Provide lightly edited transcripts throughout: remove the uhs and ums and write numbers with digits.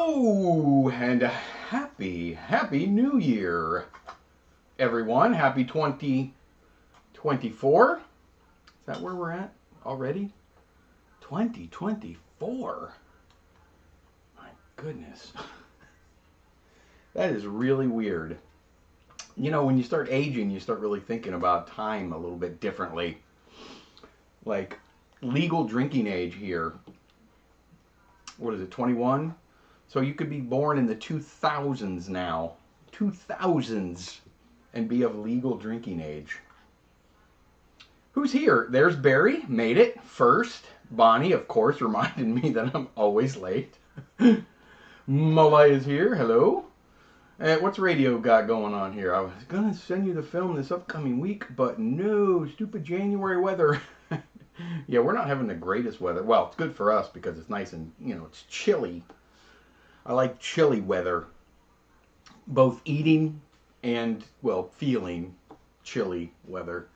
Hello and happy New Year, everyone. Happy 2024. Is that where we're at already? 2024. My goodness. That is really weird. You know, when you start aging, you start really thinking about time a little bit differently. Like legal drinking age here. What is it, 21? So you could be born in the 2000s now. 2000s. And be of legal drinking age. Who's here? There's Barry. Made it first. Bonnie, of course, reminded me that I'm always late. Mullah is here. Hello. What's radio got going on here? I was going to send you the film this upcoming week, but no, stupid January weather. Yeah, we're not having the greatest weather. Well, it's good for us because it's nice and, you know, it's chilly. I like chilly weather. Both eating and, well, feeling chilly weather.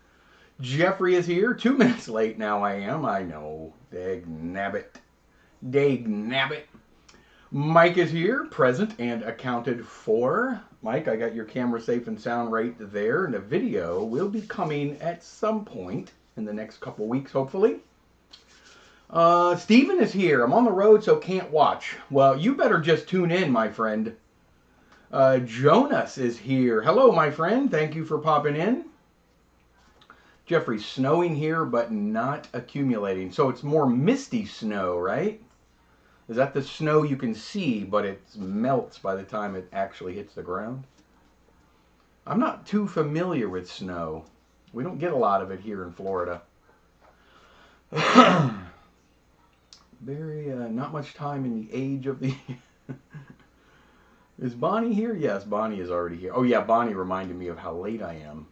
Jeffrey is here. 2 minutes late now I am. I know. Dag nabbit. Dag nabbit. Mike is here, present and accounted for. Mike, I got your camera safe and sound right there. And the video will be coming at some point in the next couple weeks, hopefully. Steven is here. I'm on the road, so can't watch. Well, you better just tune in, my friend. Jonas is here. Hello, my friend. Thank you for popping in. Jeffrey, snowing here, but not accumulating. So it's more misty snow, right? Is that the snow you can see, but it melts by the time it actually hits the ground? I'm not too familiar with snow. We don't get a lot of it here in Florida. Very, not much time in the age of the... Is Bonnie here? Yes, Bonnie is already here. Oh yeah, Bonnie reminded me of how late I am.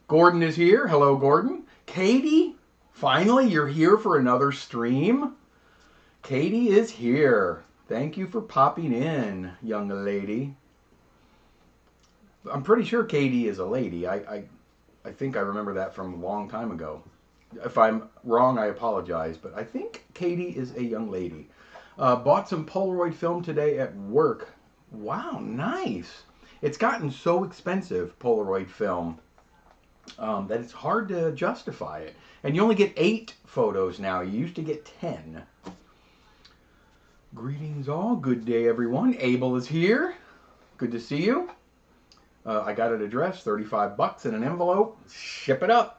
Gordon is here. Hello, Gordon. Katie, finally you're here for another stream. Katie is here. Thank you for popping in, young lady. I'm pretty sure Katie is a lady. I think I remember that from a long time ago. If I'm wrong, I apologize, but I think Katie is a young lady. Bought some Polaroid film today at work. Wow, nice. It's gotten so expensive, Polaroid film, that it's hard to justify it. And you only get 8 photos now. You used to get 10. Greetings all. Good day, everyone. Abel is here. Good to see you. I got it addressed, $35 in an envelope. Ship it up.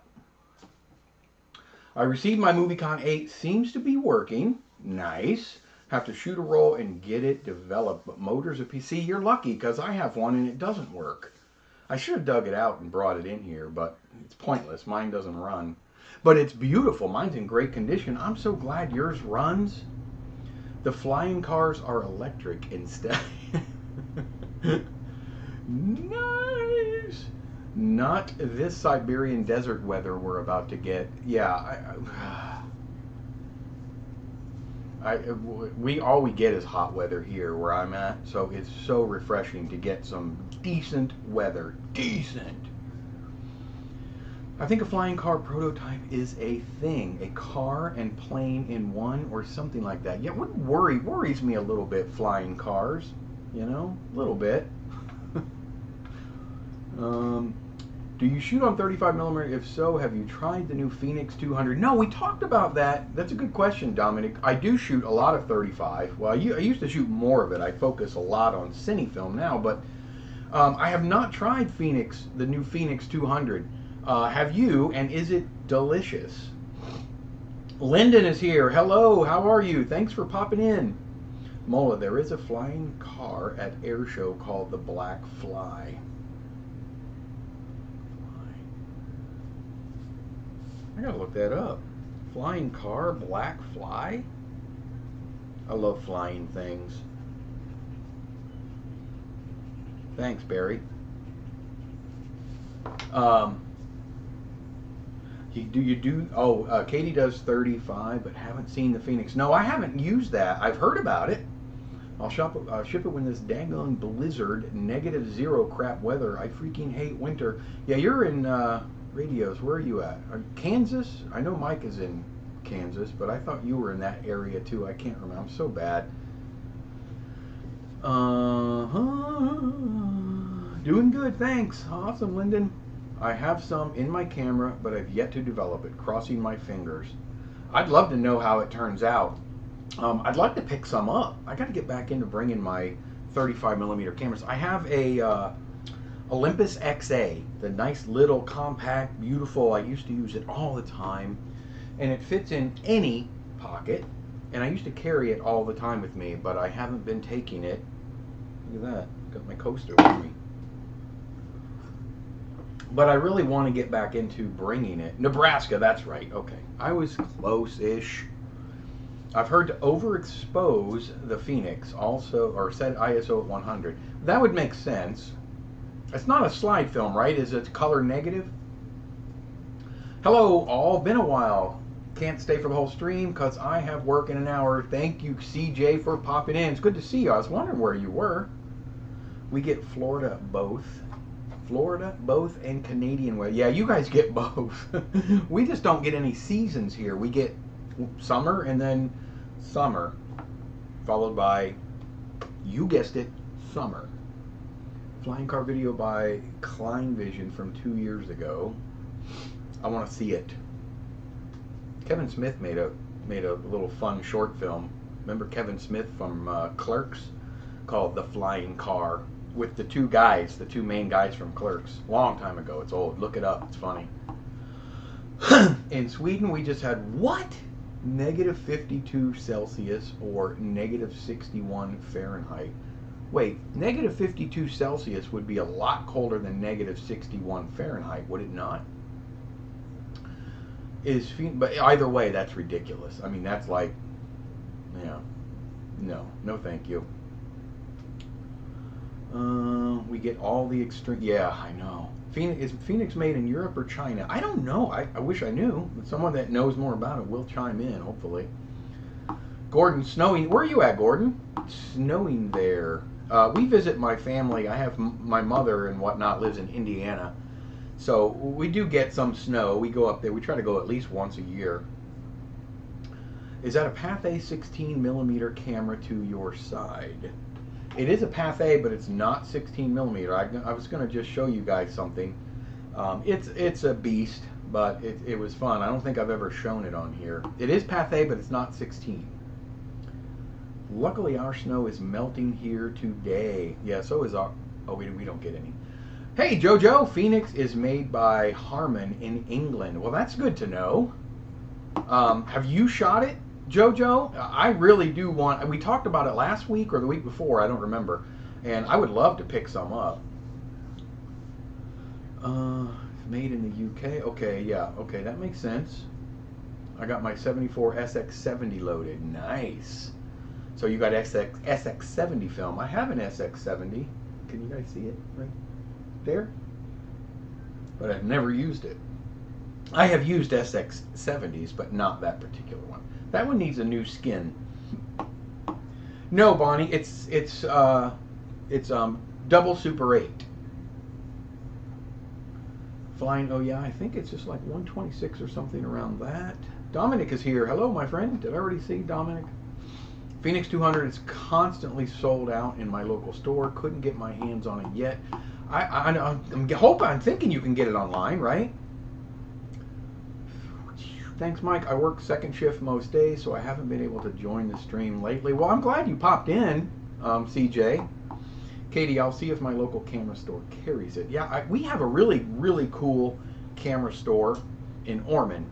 I received my MovieCon 8. Seems to be working. Nice. Have to shoot a roll and get it developed. But motors a PC. You're lucky because I have one and it doesn't work. I should have dug it out and brought it in here, but it's pointless. Mine doesn't run. But it's beautiful. Mine's in great condition. I'm so glad yours runs. The flying cars are electric instead. Nice. Not this Siberian desert weather we're about to get. Yeah, all we get is hot weather here where I'm at, so it's so refreshing to get some decent weather. Decent. I think a flying car prototype is a thing. A car and plane in one or something like that. Yeah, what worries me a little bit, flying cars. You know, a little bit. Do you shoot on 35mm? If so, have you tried the new Phoenix 200? No, we talked about that. That's a good question, Dominic. I do shoot a lot of 35. Well, I used to shoot more of it. I focus a lot on cine film now, but I have not tried the new Phoenix 200. Have you, and is it delicious? Lyndon is here. Hello, how are you? Thanks for popping in. Mola, there is a flying car at Air Show called the Black Fly. I gotta look that up. Flying car, Black Fly? I love flying things. Thanks, Barry. Katie does 35, but haven't seen the Phoenix. No, I haven't used that. I've heard about it. I'll ship it when this dangling blizzard, -0 crap weather. I freaking hate winter. Yeah, you're in radios. Where are you at? Kansas? I know Mike is in Kansas, but I thought you were in that area too. I can't remember. I'm so bad. Doing good, thanks. Awesome, Lyndon. I have some in my camera, but I've yet to develop it. Crossing my fingers. I'd love to know how it turns out. I'd like to pick some up. I got to get back into bringing my 35 millimeter cameras. I have a Olympus XA, the nice little compact, beautiful. I used to use it all the time, and it fits in any pocket. And I used to carry it all the time with me, but I haven't been taking it. Look at that, got my coaster with me. But I really want to get back into bringing it. Nebraska, that's right. Okay, I was close-ish. I've heard to overexpose the Phoenix also, or set ISO at 100. That would make sense. It's not a slide film, right? Is it color negative? Hello, all. Been a while. Can't stay for the whole stream because I have work in an hour. Thank you, CJ, for popping in. It's good to see you. I was wondering where you were. We get Florida both. Florida both and Canadian weather. Yeah, you guys get both. We just don't get any seasons here. We get summer and then summer, followed by, you guessed it, summer. Flying car video by Klein Vision from 2 years ago. I want to see it. Kevin Smith made a little fun short film. Remember Kevin Smith from Clerks, called The Flying Car, with the two guys, the two main guys from Clerks. Long time ago. It's old. Look it up. It's funny. In Sweden, we just had what? Negative 52 Celsius or negative 61 Fahrenheit. Wait, negative 52 Celsius would be a lot colder than negative 61 Fahrenheit, would it not? But either way, that's ridiculous. I mean, that's like, yeah, no thank you. We get all the extreme, yeah, I know. Is Phoenix made in Europe or China? I don't know. I wish I knew. But someone that knows more about it will chime in, hopefully. Gordon, snowing. Where are you at, Gordon? Snowing there. We visit my family. I have my mother and whatnot lives in Indiana. So we do get some snow. We go up there. We try to go at least once a year. Is that a Pathé 16 millimeter camera to your side? It is a Pathé, but it's not 16 millimeter. I was going to just show you guys something. It's a beast, but it was fun. I don't think I've ever shown it on here. It is Pathé, but it's not 16. Luckily, our snow is melting here today. Yeah, so is our... Oh, we don't get any. Hey, Jojo, Phoenix is made by Harman in England. Well, that's good to know. Have you shot it, Jojo? I really do want... We talked about it last week or the week before, I don't remember. And I would love to pick some up. Made in the UK. Okay, yeah. Okay, that makes sense. I got my 74 SX70 loaded. Nice. So you got SX70 film. I have an SX70. Can you guys see it right there? But I've never used it. I have used SX70s, but not that particular one. That one needs a new skin. No, Bonnie, it's double Super 8. Flying, oh yeah, I think it's just like 126 or something around that. Dominic is here. Hello, my friend. Did I already see Dominic? Phoenix 200 is constantly sold out in my local store. Couldn't get my hands on it yet. I'm thinking you can get it online, right? Thanks, Mike. I work second shift most days, so I haven't been able to join the stream lately. Well, I'm glad you popped in, CJ. Katie, I'll see if my local camera store carries it. Yeah, we have a really, really cool camera store in Ormond.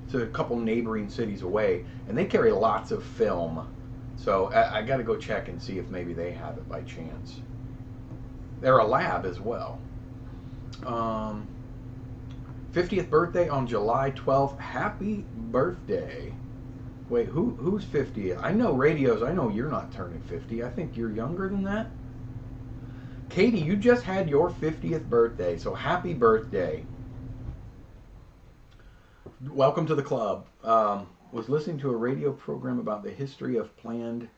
It's a couple neighboring cities away, and they carry lots of film. So I got to go check and see if maybe they have it by chance. They're a lab as well. 50th birthday on July 12th. Happy birthday. Wait, who's 50? I know radios. I know you're not turning 50. I think you're younger than that. Katie, you just had your 50th birthday, so happy birthday. Welcome to the club. Was listening to a radio program about the history of planned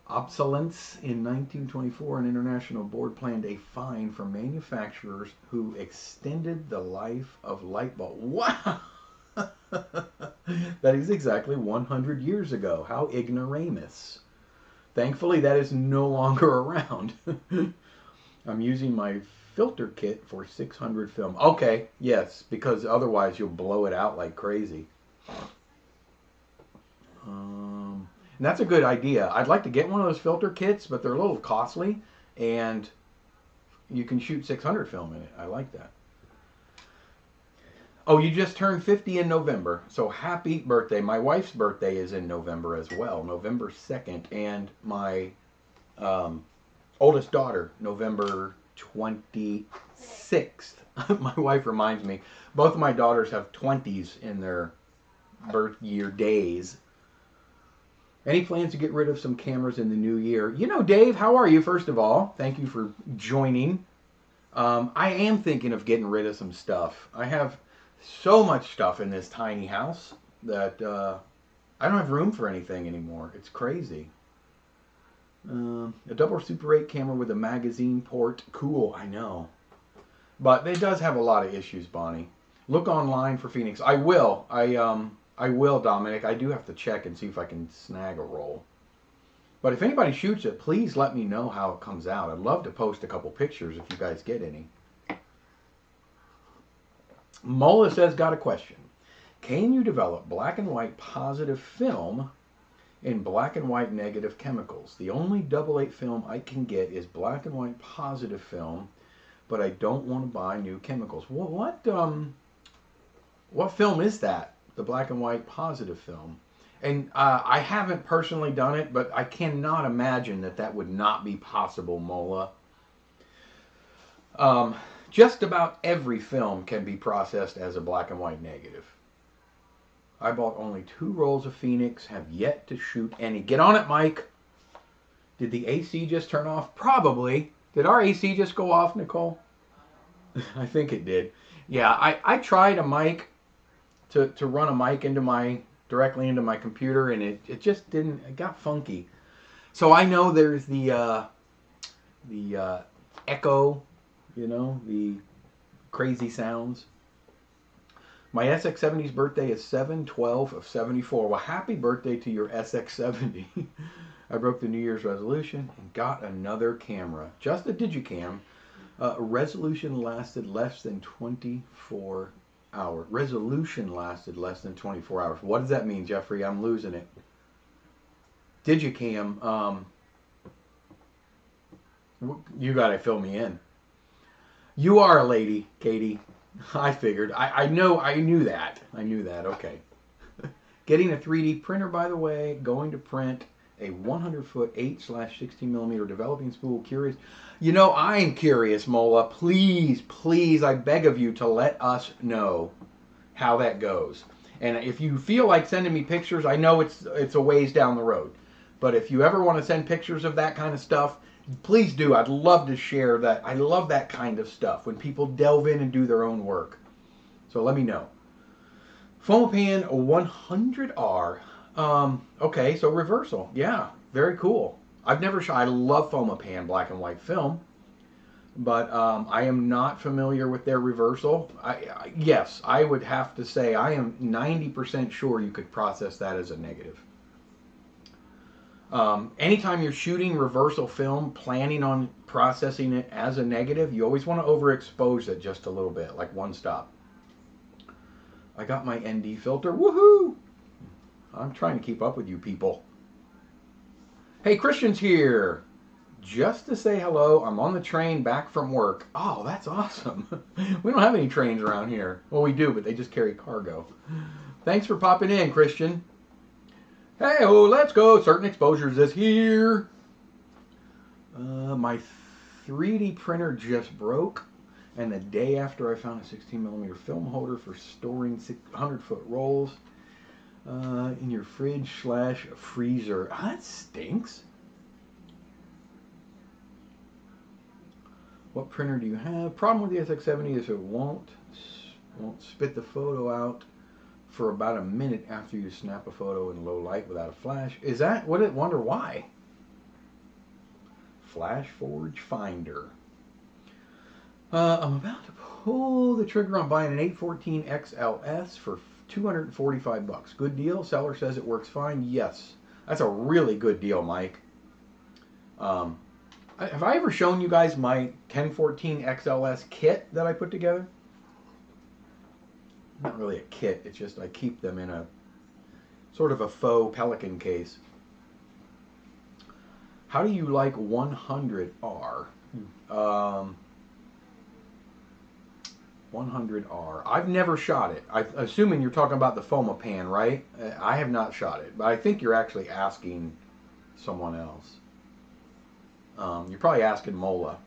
obsolescence. In 1924, an international board planned a fine for manufacturers who extended the life of light bulbs. Wow! That is exactly 100 years ago. How ignoramus. Thankfully, that is no longer around. I'm using my filter kit for 600 film. Okay, yes, because otherwise you'll blow it out like crazy. And that's a good idea. I'd like to get one of those filter kits, but they're a little costly, and you can shoot 600 film in it. I like that. Oh, you just turned 50 in November, so happy birthday. My wife's birthday is in November as well, November 2nd, and my oldest daughter, November 26th. My wife reminds me, both of my daughters have 20s in their birth year days. Any plans to get rid of some cameras in the new year? You know, Dave, how are you, first of all? Thank you for joining. I am thinking of getting rid of some stuff. I have so much stuff in this tiny house that I don't have room for anything anymore. It's crazy. A double Super 8 camera with a magazine port. Cool, I know. But it does have a lot of issues, Bonnie. Look online for Phoenix. I will. I will, Dominic. I do have to check and see if I can snag a roll. But if anybody shoots it, please let me know how it comes out. I'd love to post a couple pictures if you guys get any. Mola says, got a question. Can you develop black and white positive film in black and white negative chemicals? The only AA film I can get is black and white positive film, but I don't want to buy new chemicals. What film is that? The black and white positive film. And I haven't personally done it, but I cannot imagine that that would not be possible, Mola. Just about every film can be processed as a black and white negative. I bought only 2 rolls of Phoenix, have yet to shoot any. Get on it, Mike. Did the AC just turn off? Probably. Did our AC just go off, Nicole? I think it did. Yeah, I tried a mic to run a mic directly into my computer, and it just didn't. It got funky. So I know there's the echo, you know, the crazy sounds. My SX70's birthday is 7/12 of 74. Well, happy birthday to your SX70. I broke the New Year's resolution and got another camera, just a Digicam. Resolution lasted less than 24 hours. Resolution lasted less than 24 hours. What does that mean, Jeffrey? I'm losing it. Digicam. You gotta fill me in. You are a lady, Katie. I figured. I knew that. Okay. Getting a 3D printer, by the way. Going to print a 100-foot 8/16mm developing spool. Curious. You know, I'm curious, Mola. Please, please, I beg of you to let us know how that goes. And if you feel like sending me pictures, I know it's a ways down the road. But if you ever want to send pictures of that kind of stuff, please do. I'd love to share that. I love that kind of stuff when people delve in and do their own work. So let me know. Fomapan 100R. Okay, so reversal. Yeah, very cool. I've never shot. I love Fomapan black and white film, but I am not familiar with their reversal. Yes, I would have to say I am 90% sure you could process that as a negative. Anytime you're shooting reversal film, planning on processing it as a negative, you always want to overexpose it just a little bit, like one stop. I got my ND filter. Woohoo! I'm trying to keep up with you people. Hey, Christian's here. Just to say hello. I'm on the train back from work. Oh, that's awesome. We don't have any trains around here. Well, we do, but they just carry cargo. Thanks for popping in, Christian. Hey, oh, let's go. Certain Exposures is here. My 3D printer just broke. And the day after I found a 16mm film holder for storing 100-foot rolls in your fridge/freezer. That stinks. What printer do you have? Problem with the SX70 is it won't spit the photo out for about a minute after you snap a photo in low light without a flash. Is that what it? Wonder why? Flash Forge Finder. I'm about to pull the trigger on buying an 814 XLS for $245. Good deal. Seller says it works fine. Yes, that's a really good deal, Mike. Have I ever shown you guys my 1014 XLS kit that I put together? Not really a kit, it's just I keep them in a sort of a faux Pelican case. How do you like 100R? 100R. I've never shot it. I'm assuming you're talking about the Fomapan, right? I have not shot it, but I think you're actually asking someone else. You're probably asking Mola.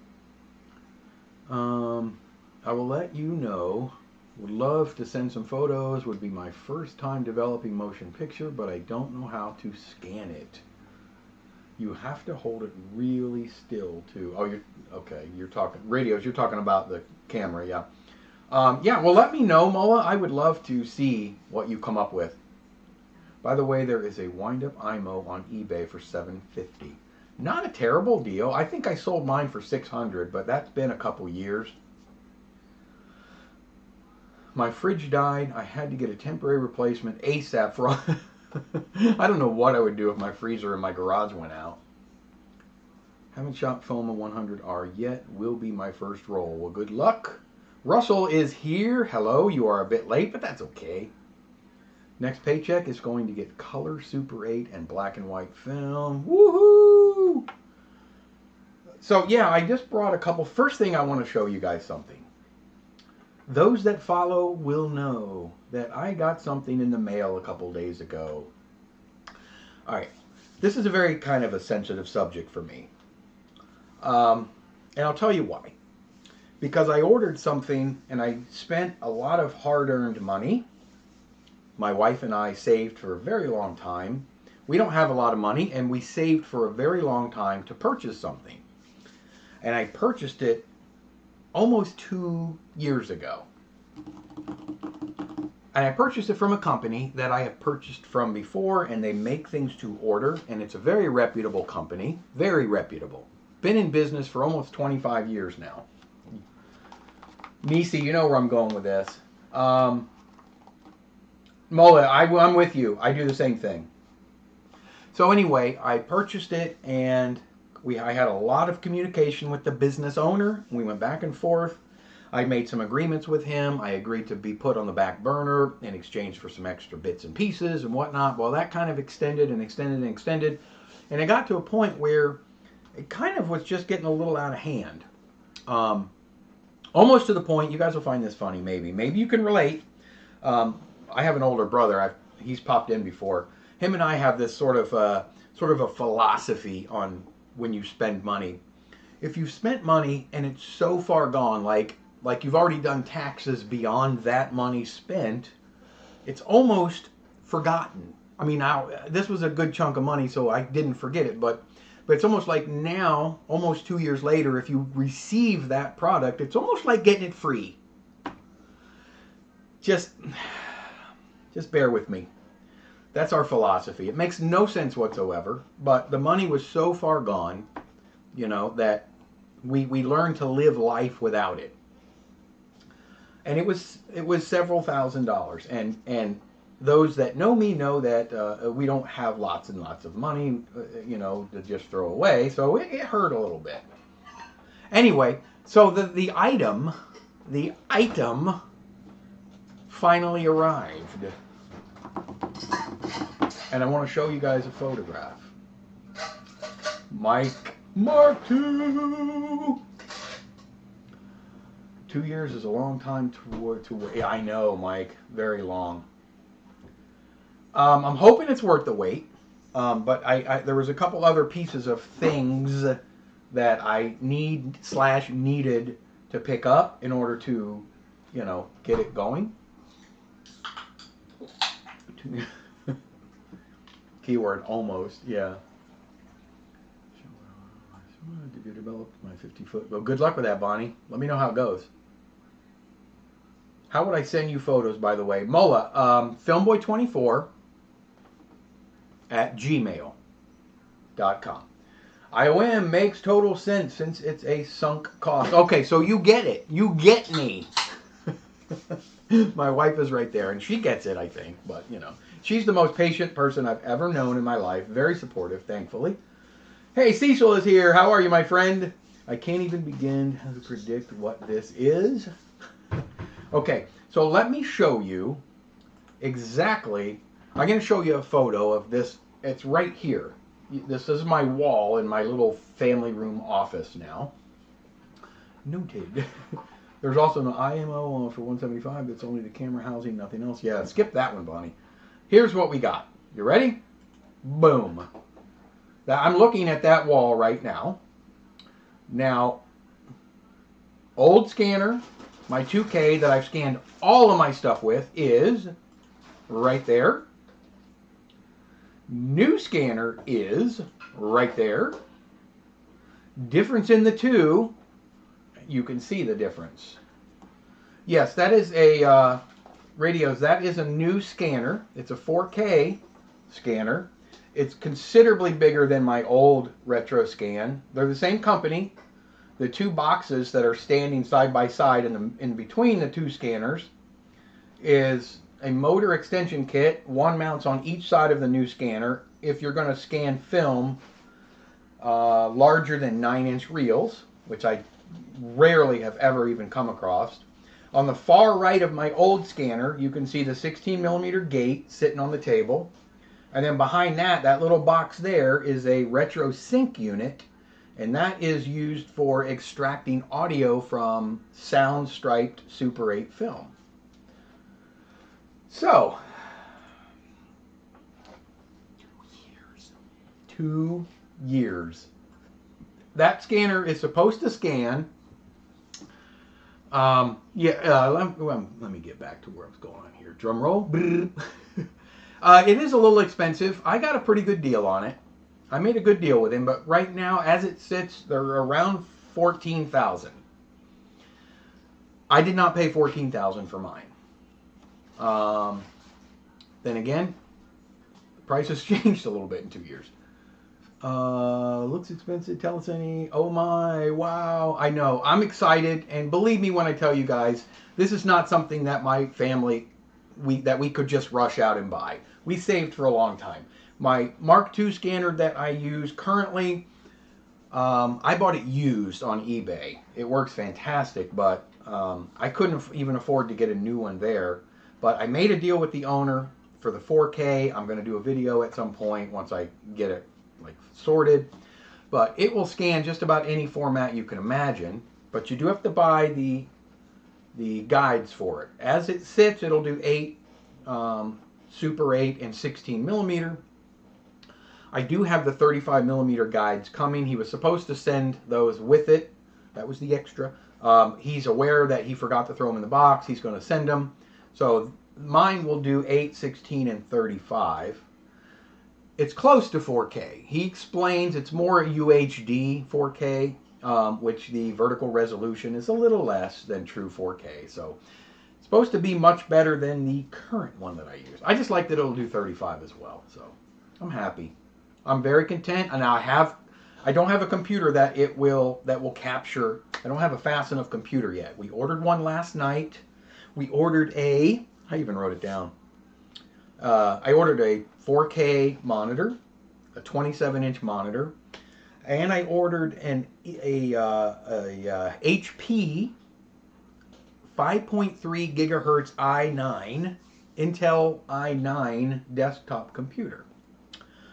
I will let you know. Would love to send some photos. Would be my first time developing motion picture, but I don't know how to scan it. You have to hold it really still too. Oh, you're okay. You're talking radios. You're talking about the camera, yeah. Yeah. Well, let me know, Mola. I would love to see what you come up with. By the way, there is a wind-up IMO on eBay for $750. Not a terrible deal. I think I sold mine for $600, but that's been a couple years. My fridge died. I had to get a temporary replacement ASAP for all I don't know what I would do if my freezer in my garage went out. Haven't shot Foma 100R yet. Will be my first roll. Well, good luck. Russell is here. Hello. You are a bit late, but that's okay. Next paycheck is going to get color Super 8 and black and white film. Woohoo! So yeah, I just brought a couple. First thing I want to show you guys something. Those that follow will know that I got something in the mail a couple days ago. All right, this is a very kind of a sensitive subject for me. And I'll tell you why. Because I ordered something and I spent a lot of hard-earned money. My wife and I saved for a very long time. We don't have a lot of money, and we saved for a very long time to purchase something. And I purchased it almost 2 years ago. And I purchased it from a company that I have purchased from before, and they make things to order, and it's a very reputable company. Very reputable. Been in business for almost 25 years now. Nisi, you know where I'm going with this. Mola, I'm with you. I do the same thing. So anyway, I purchased it, and I had a lot of communication with the business owner. We went back and forth. I made some agreements with him. I agreed to be put on the back burner in exchange for some extra bits and pieces and whatnot. Well, that kind of extended and extended and extended. And it got to a point where it kind of was just getting a little out of hand. Almost to the point, you guys will find this funny maybe. Maybe you can relate. I have an older brother. He's popped in before. Him and I have this sort of a philosophy on when you spend money. If you've spent money and it's so far gone, like you've already done taxes beyond that money spent, it's almost forgotten. I mean, now this was a good chunk of money, so I didn't forget it, but it's almost like now, almost 2 years later, if you receive that product, it's almost like getting it free. Just bear with me. That's our philosophy. It makes no sense whatsoever, but the money was so far gone, you know, that we learned to live life without it. And it was several $1,000s. And those that know me know that we don't have lots and lots of money, you know, to just throw away. So it hurt a little bit. Anyway, so the item finally arrived. And I want to show you guys a photograph. Mike Mark II. 2 years is a long time to wait. I know, Mike. Very long. I'm hoping it's worth the wait. But there was a couple other pieces of things that I needed to pick up in order to, you know, get it going. Keyword almost, yeah. Did you develop my 50-foot? Well, good luck with that, Bonnie. Let me know how it goes. How would I send you photos, by the way? Mola, Filmboy24 at gmail.com. IOM makes total sense since it's a sunk cost. Okay, so you get it. You get me. My wife is right there, and she gets it, I think. But, you know, she's the most patient person I've ever known in my life. Very supportive, thankfully. Hey, Cecil is here. How are you, my friend? I can't even begin to predict what this is. Okay, so let me show you exactly. I'm going to show you a photo of this. It's right here. This is my wall in my little family room office now. Noted. There's also an IMO for 175. It's only the camera housing, nothing else. Yeah, skip that one, Bonnie. Here's what we got. You ready? Boom. Now, I'm looking at that wall right now. Now, old scanner, my 2K that I've scanned all of my stuff with is right there. New scanner is right there. Difference in the two, you can see the difference. Yes, that is a radios. That is a new scanner. It's a 4K scanner. It's considerably bigger than my old retro scan. They're the same company. The two boxes that are standing side by side in between the two scanners is a motor extension kit. One mounts on each side of the new scanner. If you're going to scan film larger than 9-inch reels, which I rarely have ever even come across. On the far right of my old scanner, you can see the 16mm gate sitting on the table. And then behind that, that little box there is a retro sync unit. And that is used for extracting audio from sound striped Super 8 film. So, 2 years. That scanner is supposed to scan. Let me get back to where I was going on here. Drum roll. It is a little expensive. I got a pretty good deal on it. I made a good deal with him, but right now, as it sits, they're around $14,000. I did not pay $14,000 for mine. Then again, the price has changed a little bit in 2 years. Looks expensive. Tell us any. Oh my, wow. I know. I'm excited, and believe me when I tell you guys, this is not something that my family that we could just rush out and buy. We saved for a long time. My Mark II scanner that I use currently, I bought it used on eBay. It works fantastic, but I couldn't even afford to get a new one there. But I made a deal with the owner for the 4K. I'm going to do a video at some point once I get it sorted. But it will scan just about any format you can imagine. But you do have to buy the guides for it. As it sits, it'll do 8 Super 8 and 16mm. I do have the 35mm guides coming. He was supposed to send those with it. That was the extra. He's aware that he forgot to throw them in the box. He's going to send them. So mine will do 8, 16, and 35. It's close to 4K. He explains it's more UHD 4K, which the vertical resolution is a little less than true 4K. So it's supposed to be much better than the current one that I use. I just like that it'll do 35 as well. So I'm happy. I'm very content. And now I don't have a computer that will capture. I don't have a fast enough computer yet. We ordered one last night. We ordered I even wrote it down. I ordered a 4K monitor, a 27-inch monitor, and I ordered a HP 5.3 gigahertz i9 Intel i9 desktop computer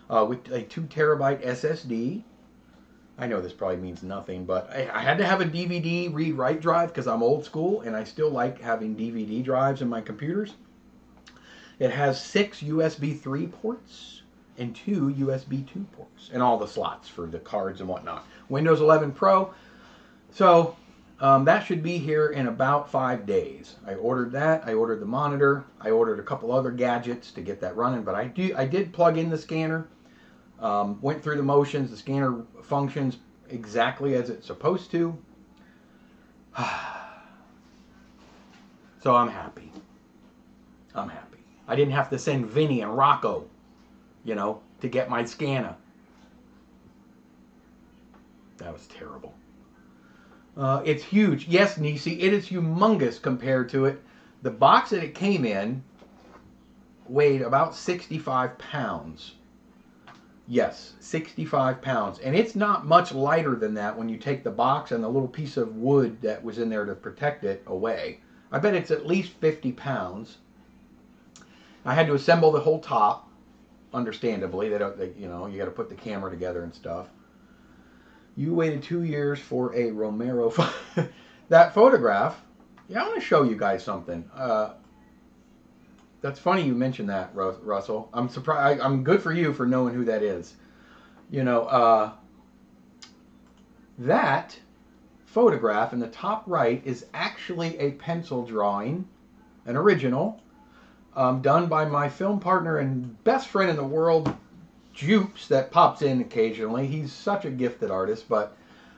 with a 2 terabyte SSD. I know this probably means nothing, but I had to have a DVD read-write drive because I'm old school and I still like having DVD drives in my computers. It has 6 USB 3 ports and 2 USB 2 ports and all the slots for the cards and whatnot. Windows 11 Pro. So that should be here in about 5 days. I ordered that. I ordered the monitor. I ordered a couple other gadgets to get that running, but I did plug in the scanner. Went through the motions. The scanner functions exactly as it's supposed to. So I'm happy. I'm happy. I didn't have to send Vinny and Rocco, to get my scanner. That was terrible. It's huge. Yes, Nisi, it is humongous compared to it. The box that it came in weighed about 65 pounds. Yes, 65 pounds. And it's not much lighter than that when you take the box and the little piece of wood that was in there to protect it away. I bet it's at least 50 pounds. I had to assemble the whole top, understandably. You know, you got to put the camera together and stuff. You waited 2 years for a Romero. That photograph, yeah, I want to show you guys something. That's funny you mentioned that, Russell. I'm surprised. I'm good for you for knowing who that is. You know, that photograph in the top right is actually a pencil drawing, an original, done by my film partner and best friend in the world, Jupes, that pops in occasionally. He's such a gifted artist, but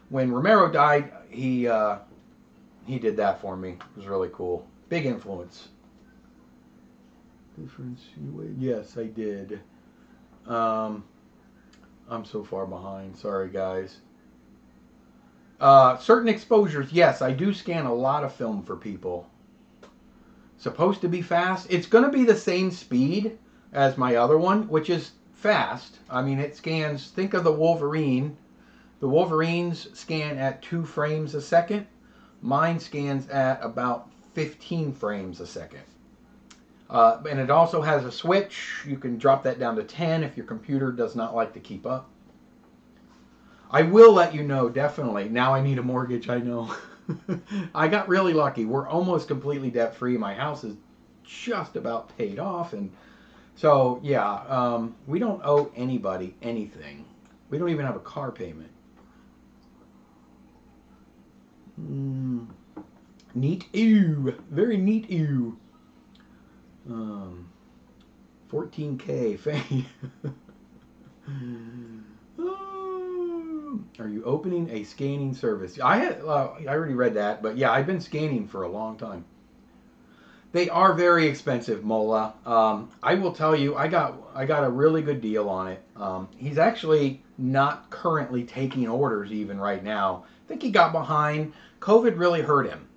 when Romero died, he did that for me. It was really cool. Big influence. Difference. Yes, I did. I'm so far behind. Sorry, guys. Certain exposures. Yes, I do scan a lot of film for people. Supposed to be fast. It's going to be the same speed as my other one, which is fast. I mean, it scans. Think of the Wolverine. The Wolverines scan at 2 frames a second. Mine scans at about 15 frames a second. And it also has a switch. You can drop that down to 10 if your computer does not like to keep up. I will let you know, definitely. Now I need a mortgage, I know. I got really lucky. We're almost completely debt-free. My house is just about paid off. And so, yeah, we don't owe anybody anything. We don't even have a car payment. Neat ew. Very neat ew. 14K. Are you opening a scanning service? I already read that, but yeah, I've been scanning for a long time. They are very expensive, Mola. I will tell you, I got a really good deal on it. He's actually not currently taking orders even right now. I think he got behind. COVID really hurt him.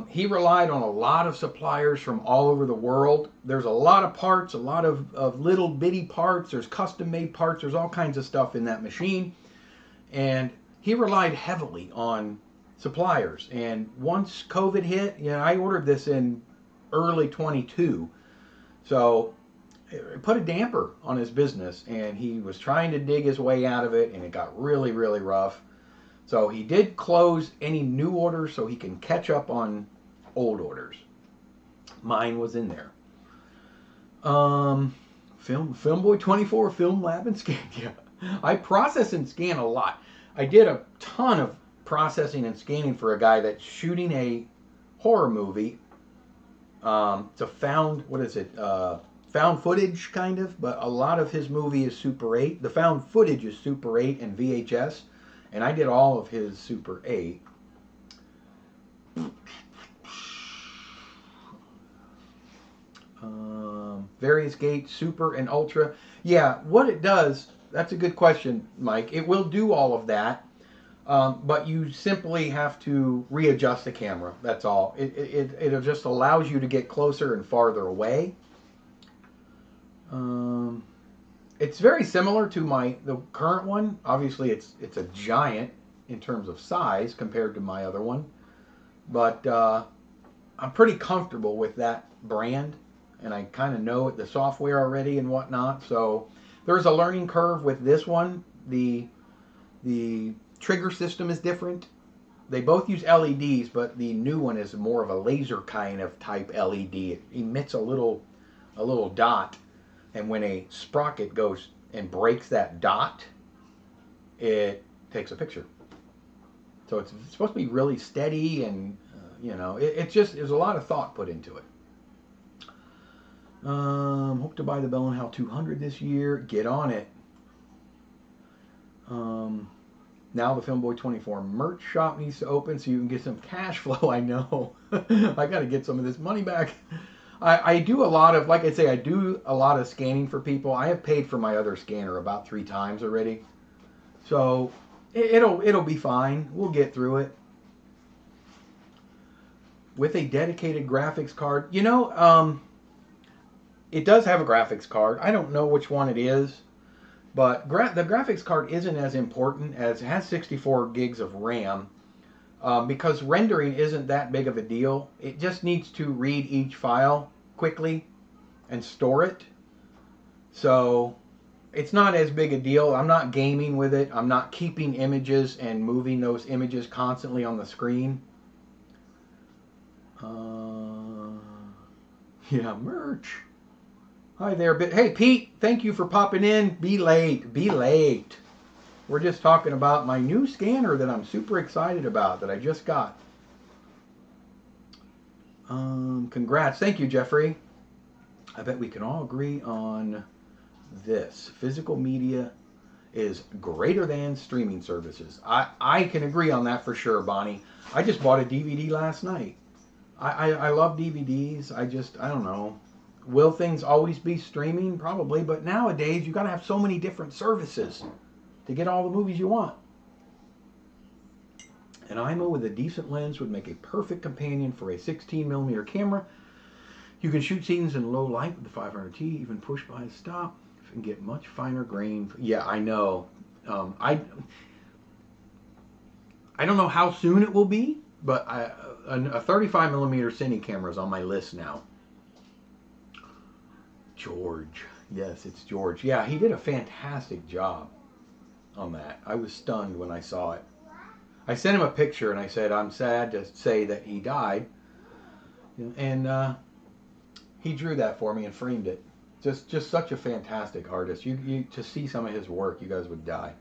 He relied on a lot of suppliers from all over the world. There's a lot of parts, a lot of little bitty parts. There's custom made parts. There's all kinds of stuff in that machine. And he relied heavily on suppliers. And once COVID hit, you know, I ordered this in early 22. So it put a damper on his business. And he was trying to dig his way out of it. And it got really, really rough. So he did close any new orders so he can catch up on old orders. Mine was in there. Filmboy24, Film Lab and Scan. Yeah. I process and scan a lot. I did a ton of processing and scanning for a guy that's shooting a horror movie. It's a found footage kind of, but a lot of his movie is Super 8. The found footage is Super 8 and VHS. And I did all of his Super 8. Various gates, Super and Ultra. Yeah, what it does, that's a good question, Mike. It will do all of that, but you simply have to readjust the camera. That's all. It just allows you to get closer and farther away. It's very similar to the current one. Obviously, it's a giant in terms of size compared to my other one, but I'm pretty comfortable with that brand, and I kind of know the software already and whatnot. So there's a learning curve with this one. The trigger system is different. They both use LEDs, but the new one is more of a laser kind of type LED. It emits a little dot. And when a sprocket goes and breaks that dot, it takes a picture. So it's supposed to be really steady, and there's a lot of thought put into it. Hope to buy the Bell & Howell 200 this year. Get on it. Now the Filmboy24 merch shop needs to open so you can get some cash flow. I know. I got to get some of this money back. I do a lot of, like I say, I do a lot of scanning for people. I have paid for my other scanner about 3 times already. So it'll be fine. We'll get through it. With a dedicated graphics card. You know, it does have a graphics card. I don't know which one it is, But the graphics card isn't as important, as it has 64 gigs of RAM, because rendering isn't that big of a deal. It just needs to read each file quickly and store it. So it's not as big a deal. I'm not gaming with it. I'm not keeping images and moving those images constantly on the screen. Yeah, merch. Hi there. Hey, Pete, thank you for popping in. Be late. Be late. We're just talking about my new scanner that I'm super excited about that I just got. Congrats. Thank you, Jeffrey. I bet we can all agree on this. Physical media is greater than streaming services. I can agree on that for sure, Bonnie. I just bought a DVD last night. I love DVDs. I don't know. Will things always be streaming? Probably. But nowadays, you got to have so many different services to get all the movies you want. An IMO with a decent lens would make a perfect companion for a 16mm camera. You can shoot scenes in low light with the 500T, even push by a stop, and get much finer grain. Yeah, I know. I don't know how soon it will be, but a 35mm cine camera is on my list now. George. Yes, it's George. Yeah, he did a fantastic job on that. I was stunned when I saw it. I sent him a picture and I said, I'm sad to say that he died. And he drew that for me and framed it. Just such a fantastic artist. You to see some of his work, you guys would die.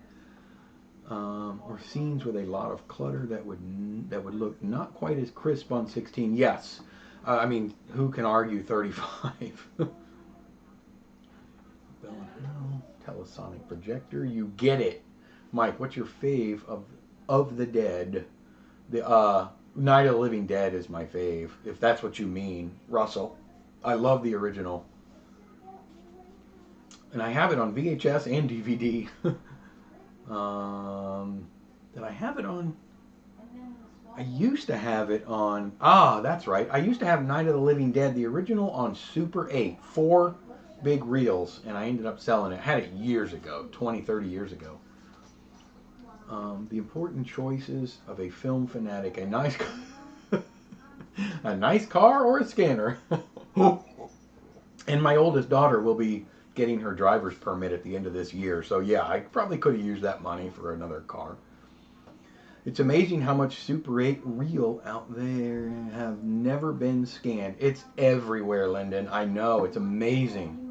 Or scenes with a lot of clutter that would look not quite as crisp on 16. Yes. I mean, who can argue 35? Telesonic projector. You get it. Mike, what's your fave of the Dead? The Night of the Living Dead is my fave, if that's what you mean. Russell, I love the original. And I have it on VHS and DVD. Did I have it on? I used to have it on... that's right. I used to have Night of the Living Dead, the original, on Super 8. 4 big reels, and I ended up selling it. I had it years ago, 20, 30 years ago. The important choices of a film fanatic. A nice... a nice car or a scanner. And my oldest daughter will be getting her driver's permit at the end of this year. So yeah, I probably could have used that money for another car. It's amazing how much Super 8 reel out there have never been scanned. It's everywhere, Lyndon. I know. It's amazing.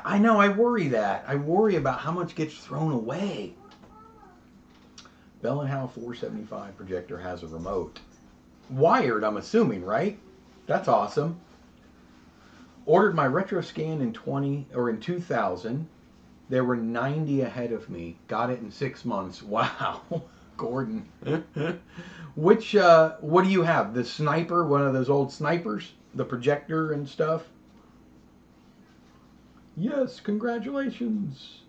I know. I worry that. I worry about how much gets thrown away. Bell & Howell 475 projector has a remote. Wired, I'm assuming, right? That's awesome. Ordered my retro scan in 2000. There were 90 ahead of me. Got it in 6 months. Wow, Gordon. Which what do you have? The sniper, one of those old snipers, the projector and stuff. Yes, congratulations.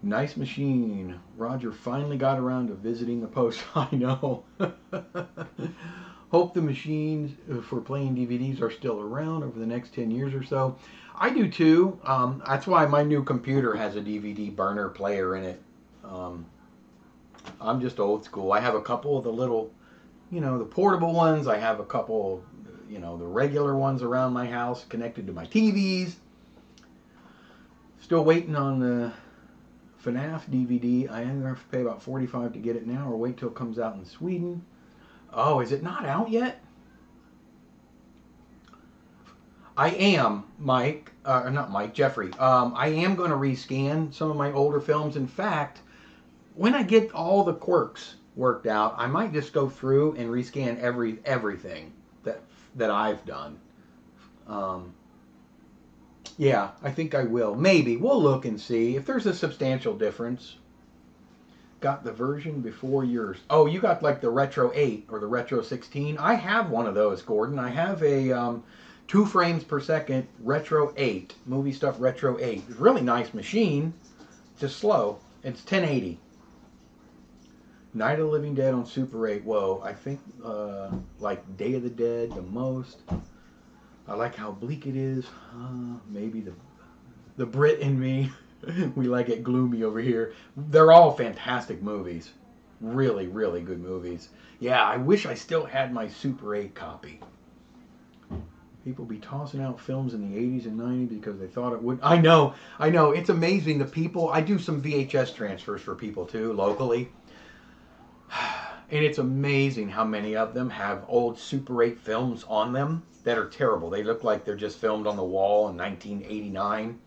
Nice machine. Roger finally got around to visiting the post. I know. Hope the machines for playing DVDs are still around over the next 10 years or so. I do too. That's why my new computer has a DVD burner player in it. I'm just old school. I have a couple of the little, the portable ones. I have a couple, the regular ones around my house connected to my TVs. Still waiting on the FNAF DVD. I either have to pay about $45 to get it now or wait till it comes out in Sweden. Oh, is it not out yet? I am, Jeffrey. I am going to rescan some of my older films. In fact, when I get all the quirks worked out, I might just go through and rescan everything that I've done. Yeah, I think I will. Maybe. We'll look and see if there's a substantial difference. Got the version before yours. Oh, you got like the Retro 8 or the Retro 16. I have one of those, Gordon. I have a 2 frames per second Retro 8. Movie Stuff Retro 8. It's a really nice machine. Just slow. It's 1080. Night of the Living Dead on Super 8. Whoa, I think like Day of the Dead the most. I like how bleak it is. Maybe the The Brit in me. We like it gloomy over here. They're all fantastic movies. Really, really good movies. Yeah, I wish I still had my Super 8 copy. People be tossing out films in the 80s and 90s because they thought it would. I know. It's amazing the people. I do some VHS transfers for people too, locally. And it's amazing how many of them have old Super 8 films on them that are terrible. They look like they're just filmed on the wall in 1989.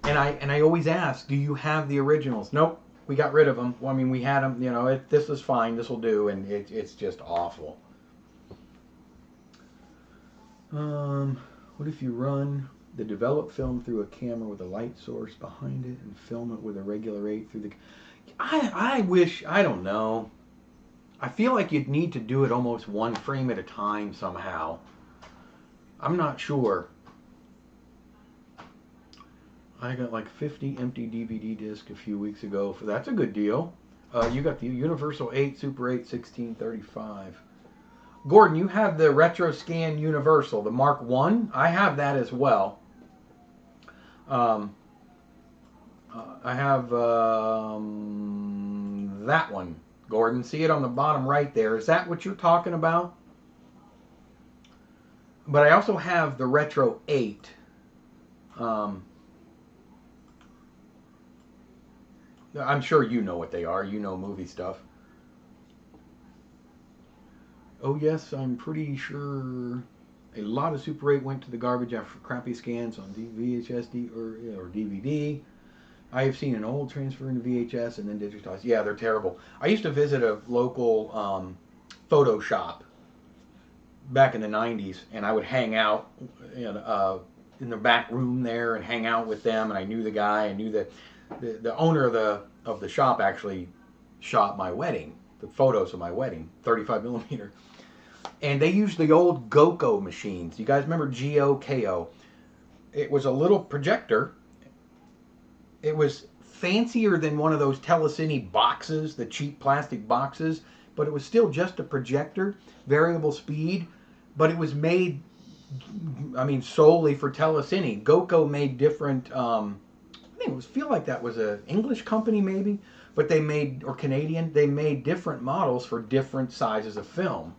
And I always ask, do you have the originals? Nope, we got rid of them. Well, I mean, we had them. This is fine. This will do, and it's just awful. What if you run the developed film through a camera with a light source behind it and film it with a regular 8 through the... I wish, I don't know. I feel like you'd need to do it almost one frame at a time somehow. I'm not sure. I got like 50 empty DVD discs a few weeks ago. That's a good deal. You got the Universal 8, Super 8, 1635. Gordon, you have the Retro Scan Universal, the Mark 1. I have that as well. I have that one, Gordon. See it on the bottom right there. Is that what you're talking about? But I also have the Retro 8. I'm sure you know what they are. You know movie stuff. Oh yes, I'm pretty sure a lot of Super 8 went to the garbage after crappy scans on VHS or DVD. I have seen an old transfer into VHS and then digitized. Yeah, they're terrible. I used to visit a local photo shop back in the 90s, and I would hang out in the back room there and hang out with them, and I knew the guy. I knew the owner of the shop actually shot my wedding, the photos of my wedding, 35 millimeter. And they used the old GoCo machines. You guys remember GOKO? It was a little projector. It was fancier than one of those telecine boxes, the cheap plastic boxes, but it was still just a projector, variable speed, but it was made, solely for telecine. GoCo made different, I think it feel like that was an English company maybe, but they made, or Canadian, they made different models for different sizes of film.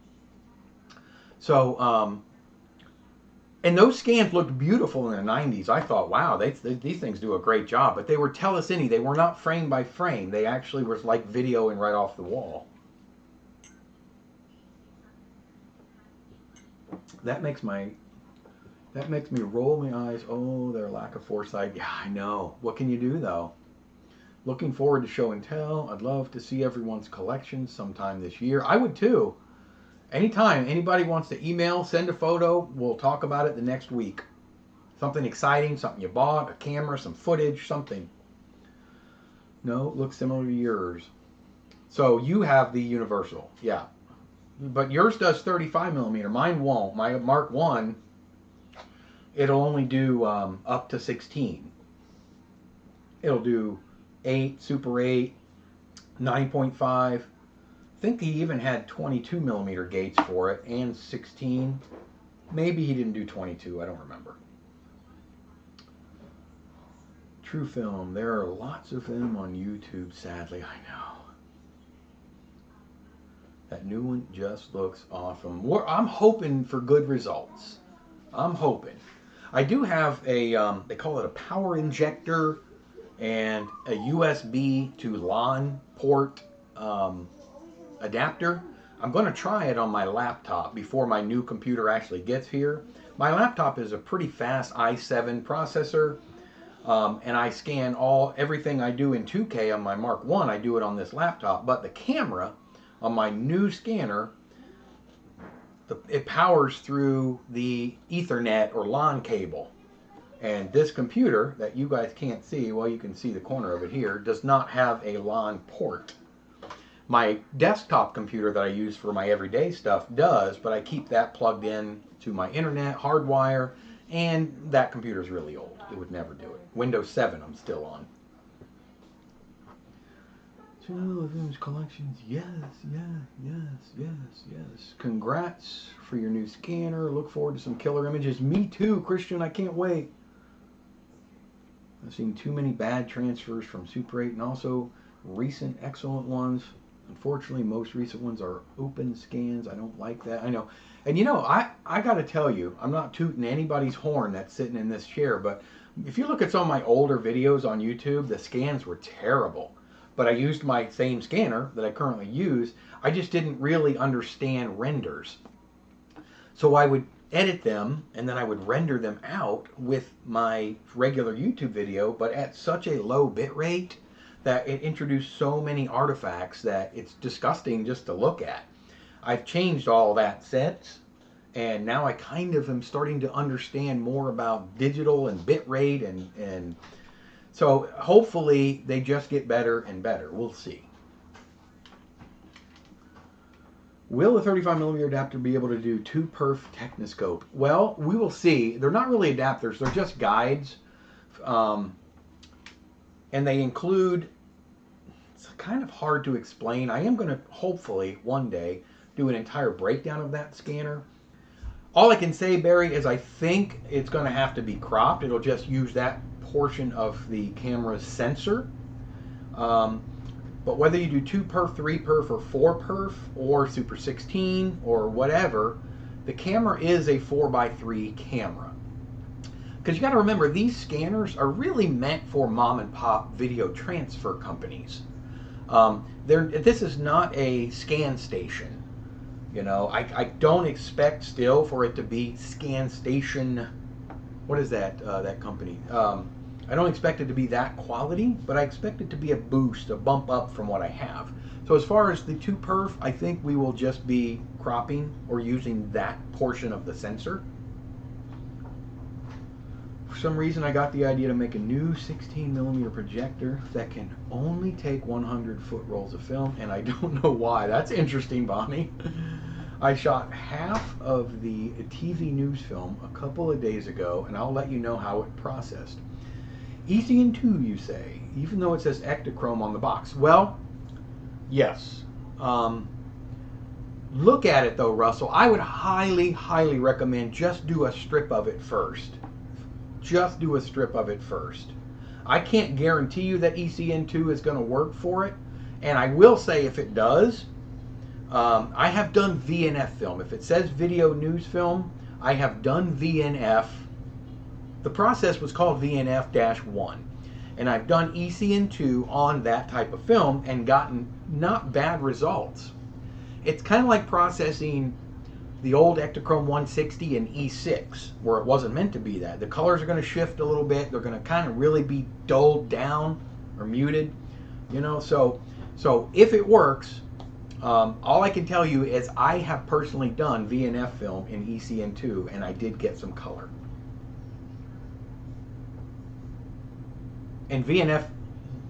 So, and those scans looked beautiful in the 90s. I thought, wow, these things do a great job. But they were telecine. They were not frame by frame. They actually were like videoing right off the wall. That makes me roll my eyes. Oh, their lack of foresight. Yeah, I know. What can you do, though? Looking forward to show and tell. I'd love to see everyone's collections sometime this year. I would, too. Anytime anybody wants to email, send a photo, we'll talk about it the next week. Something exciting, something you bought, a camera, some footage, something. No, looks similar to yours. So you have the Universal, yeah. But yours does 35 millimeter. Mine won't. My Mark 1, it'll only do up to 16. It'll do 8, Super 8, 9.5. I think he even had 22 millimeter gates for it and 16. Maybe he didn't do 22. I don't remember. True Film. There are lots of them on YouTube, sadly. I know. That new one just looks awesome. I'm hoping for good results. I'm hoping. I do have a, they call it a power injector and a USB to LAN port adapter. I'm going to try it on my laptop before my new computer actually gets here. My laptop is a pretty fast i7 processor, and I scan everything I do in 2K on my Mark 1. I do it on this laptop, but the camera on my new scanner, it powers through the Ethernet or LAN cable. And this computer that you guys can't see, well, you can see the corner of it here, does not have a LAN port. My desktop computer that I use for my everyday stuff does, but I keep that plugged in to my internet, hardwire, and that computer is really old. It would never do it. Windows 7 I'm still on. Collections, yes. Congrats for your new scanner. Look forward to some killer images. Me too, Christian. I can't wait. I've seen too many bad transfers from Super 8 and also recent excellent ones. Unfortunately, most recent ones are open scans. I don't like that. I know. And you know, I got to tell you, I'm not tooting anybody's horn that's sitting in this chair, but if you look at some of my older videos on YouTube, the scans were terrible. But I used my same scanner that I currently use. I just didn't really understand renders. So I would edit them and then I would render them out with my regular YouTube video, but at such a low bit rate that it introduced so many artifacts that it's disgusting just to look at. I've changed all that since, and now I kind of am starting to understand more about digital and bit rate, and so hopefully they just get better and better. We'll see. Will a 35mm adapter be able to do 2-perf Technoscope? Well, we will see. They're not really adapters. They're just guides. And they include, it's kind of hard to explain. I am going to hopefully one day do an entire breakdown of that scanner. All I can say, Barry, is I think it's going to have to be cropped. It'll just use that portion of the camera's sensor. But whether you do 2-perf, 3-perf, or 4-perf, or Super 16, or whatever, the camera is a 4x3 camera. Because you got to remember, these scanners are really meant for mom and pop video transfer companies. This is not a scan station. You know, I don't expect still for it to be Scan Station. What is that, that company? I don't expect it to be that quality, but I expect it to be a boost, a bump up from what I have. So as far as the 2-perf, I think we will just be cropping or using that portion of the sensor. For some reason, I got the idea to make a new 16mm projector that can only take 100-foot rolls of film, and I don't know why. That's interesting, Bonnie. I shot half of the TV news film a couple of days ago, and I'll let you know how it processed. ECN2, you say, even though it says Ektachrome on the box. Well, yes. Look at it though, Russell. I would highly, highly recommend just do a strip of it first. Just do a strip of it first. I can't guarantee you that ECN2 is going to work for it. And I will say if it does, I have done VNF film. If it says video news film, I have done VNF. The process was called VNF-1, and I've done ECN2 on that type of film and gotten not bad results. It's kind of like processing the old Ektachrome 160 and E6, where it wasn't meant to be that. The colors are going to shift a little bit. They're going to kind of really be dulled down or muted, you know. So if it works, all I can tell you is I have personally done VNF film in ECN2, and I did get some color. And VNF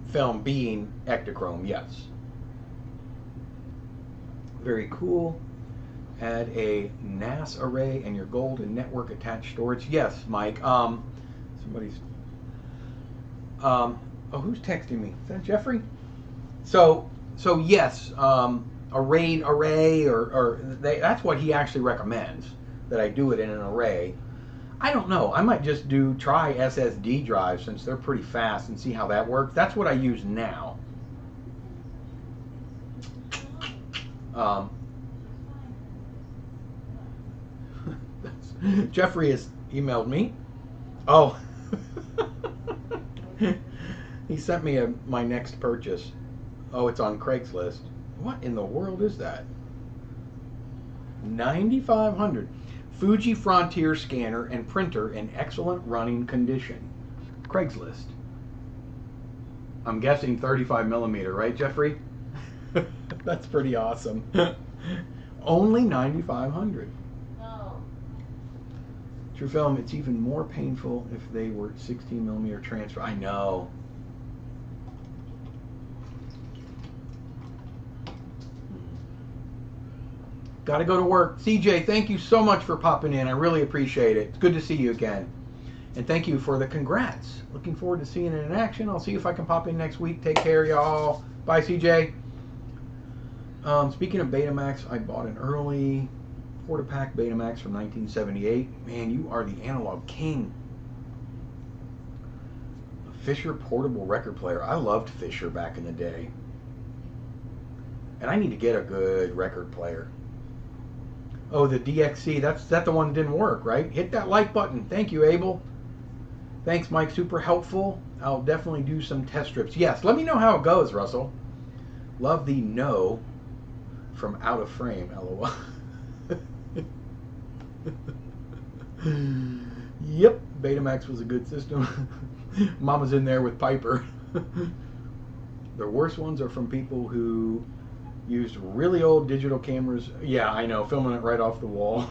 film being Ektachrome, yes. Very cool. Add a NAS array and your gold and network attached storage. Yes, Mike. Somebody's. Oh, who's texting me? Is that Jeffrey? So yes. A RAID array, that's what he actually recommends, that I do it in an array. I don't know. I might just try SSD drives since they're pretty fast and see how that works. That's what I use now. Jeffrey has emailed me. Oh, he sent me my next purchase. Oh, it's on Craigslist. What in the world is that? 9,500. Fuji Frontier scanner and printer in excellent running condition. Craigslist. I'm guessing 35mm, right, Jeffrey? That's pretty awesome. Only 9,500. Oh. True film, it's even more painful if they were 16mm transfer. I know. Got to go to work. CJ, thank you so much for popping in. I really appreciate it. It's good to see you again. And thank you for the congrats. Looking forward to seeing it in action. I'll see if I can pop in next week. Take care, y'all. Bye, CJ. Speaking of Betamax, I bought an early quarter-pack Betamax from 1978. Man, you are the analog king. Fisher portable record player. I loved Fisher back in the day. And I need to get a good record player. Oh, the DXC, that's the one that didn't work, right? Hit that like button. Thank you, Abel. Thanks, Mike. Super helpful. I'll definitely do some test strips. Yes, let me know how it goes, Russell. Love the no from out of frame, LOL. Yep, Betamax was a good system. Mama's in there with Piper. The worst ones are from people who used really old digital cameras. Yeah, I know, filming it right off the wall.